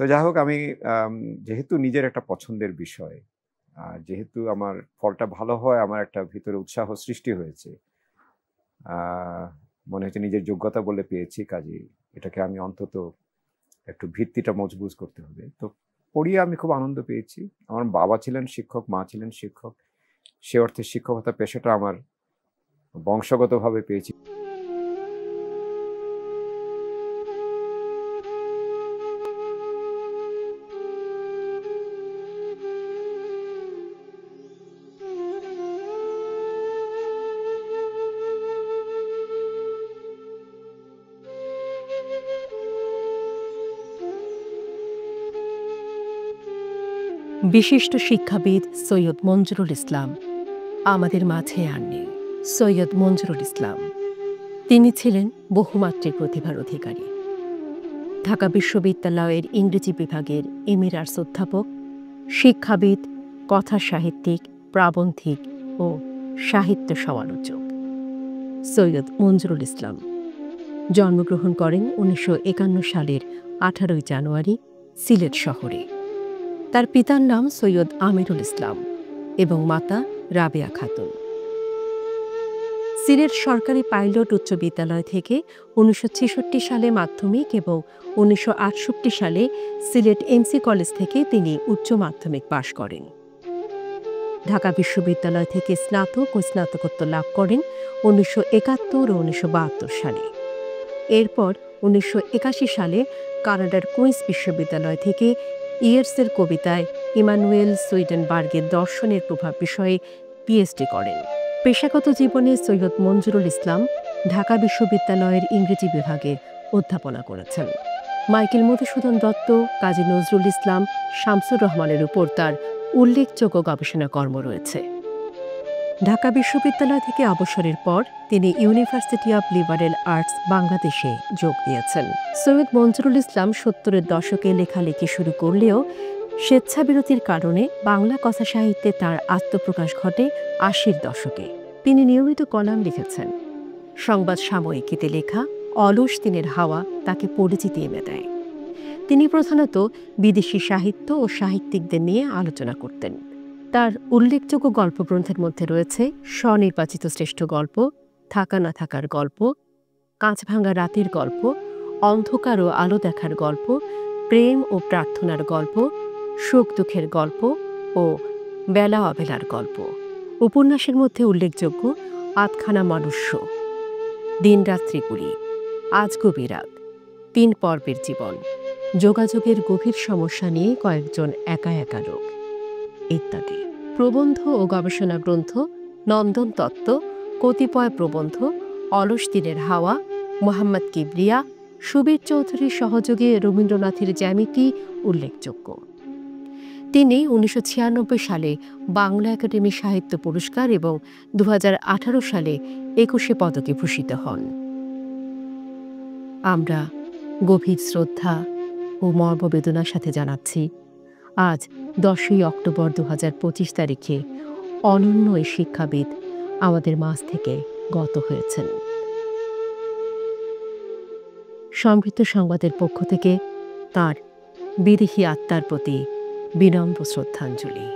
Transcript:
তো যাই হোক আমি আম যেহেতু নিজের একটা পছন্দের বিষয়, যেহেতু আমার ফলটা ভালো হয় আমার একটা ভিতরে উৎসাহ সৃষ্টি হয়েছে। আ মনে হচ্ছে নিজের যোগ্যতা বলে পেয়েছি কাজেই এটাকে আমি অন্তত একটু ভিত্তিটা মজবুত করতে হবে। তো পড়িয়ে আমি খুব আনন্দ পেয়েছি। আমার বাবা ছিলেন শিক্ষক, মা ছিলেন শিক্ষক। সে অর্থে শিক্ষকতা পেশাটা আমার বংশগতভাবে পেয়েছি। বিশিষ্ট শিক্ষাবিদ সৈয়দ মঞ্জুরুল ইসলাম আমাদের মাঝে আর নেই। সৈয়দ মঞ্জুরুল ইসলাম তিনি ছিলেন বহুমাত্রিক প্রতিভার অধিকারী। ঢাকা বিশ্ববিদ্যালয়ের ইংরেজি বিভাগের এমিরাটস অধ্যাপক, শিক্ষাবিদ, কথা সাহিত্যিক, প্রাবন্ধিক ও সাহিত্য সমালোচক সৈয়দ মঞ্জুরুল ইসলাম জন্মগ্রহণ করেন ১৯৫১ সালের ১৮ জানুয়ারি সিলেট শহরে। তার পিতার নাম সৈয়দ আমিরুল ইসলাম এবং মাতা রাবেয়া খাতুন। সিলেট সরকারি পাইলট উচ্চ বিদ্যালয় থেকে ১৯৬৬ সালে মাধ্যমিক এবং ১৯৬৮ সালে সিলেট এমসি কলেজ থেকে তিনি উচ্চ মাধ্যমিক পাশ করেন। ঢাকা বিশ্ববিদ্যালয় থেকে স্নাতক ও স্নাতকোত্তর লাভ করেন ১৯৭১ ও ১৯৭২ সালে। এরপর ১৯৮১ সালে কানাডার কুইন্স বিশ্ববিদ্যালয় থেকে ইয়েটসের কবিতায় ইমানুয়েল সুইডেনবার্গের দর্শনের প্রভাব বিষয়ে পিএইচডি করেন। পেশাগত জীবনে সৈয়দ মঞ্জুরুল ইসলাম ঢাকা বিশ্ববিদ্যালয়ের ইংরেজি বিভাগে অধ্যাপনা করেছেন। মাইকেল মধুসূদন দত্ত, কাজী নজরুল ইসলাম, শামসুর রহমানের উপর তার উল্লেখযোগ্য গবেষণা কর্ম রয়েছে। ঢাকা বিশ্ববিদ্যালয় থেকে অবসরের পর তিনি ইউনিভার্সিটি অব লিবারেল আর্টস বাংলাদেশে যোগ দিয়েছেন। সৈয়দ মঞ্জুরুল ইসলাম ৭০-এর দশকে লেখালেখি শুরু করলেও স্বেচ্ছাবিরতির কারণে বাংলা কথা সাহিত্যে তাঁর আত্মপ্রকাশ ঘটে ৮০-র দশকে। তিনি নিয়মিত কলাম লিখেছেন। সংবাদ সাময়িকীতে লেখা অলস দিনের হাওয়া তাকে পরিচিতি এনে দেয়। তিনি প্রধানত বিদেশি সাহিত্য ও সাহিত্যিকদের নিয়ে আলোচনা করতেন। তার উল্লেখযোগ্য গল্পগ্রন্থের মধ্যে রয়েছে স্বনির্বাচিত শ্রেষ্ঠ গল্প, থাকা না থাকার গল্প, কাঁচভাঙা রাতের গল্প, অন্ধকার ও আলো দেখার গল্প, প্রেম ও প্রার্থনার গল্প, সুখ দুঃখের গল্প ও বেলা অবেলার গল্প। উপন্যাসের মধ্যে উল্লেখযোগ্য আধখানা মনুষ্য, দিনরাত্রিগুলি, আজ গভীর রাত, ৩ পর্বের জীবন, যোগাযোগের গভীর সমস্যা নিয়ে কয়েকজন একা একা লোক ইত্যাদি। প্রবন্ধ ও গবেষণা গ্রন্থ নন্দন তত্ত্ব, কতিপয় প্রবন্ধ, অলস দিনের হাওয়া, মোহাম্মদ কিবরিয়া, সুবীর চৌধুরীর সহযোগে রবীন্দ্রনাথের জ্যামিতি উল্লেখযোগ্য। তিনি ১৯৯৬ সালে বাংলা একাডেমি সাহিত্য পুরস্কার এবং ২০১৮ সালে ২১শে পদকে ভূষিত হন। আমরা গভীর শ্রদ্ধা ও মর্মবেদনার সাথে জানাচ্ছি আজ ১০ই অক্টোবর ২০২৫ তারিখে অনন্য এই শিক্ষাবিদ আমাদের মাঝ থেকে গত হয়েছেন। সমৃদ্ধ সংবাদের পক্ষ থেকে তাঁর বিদেহী আত্মার প্রতি বিনম্র শ্রদ্ধাঞ্জলি।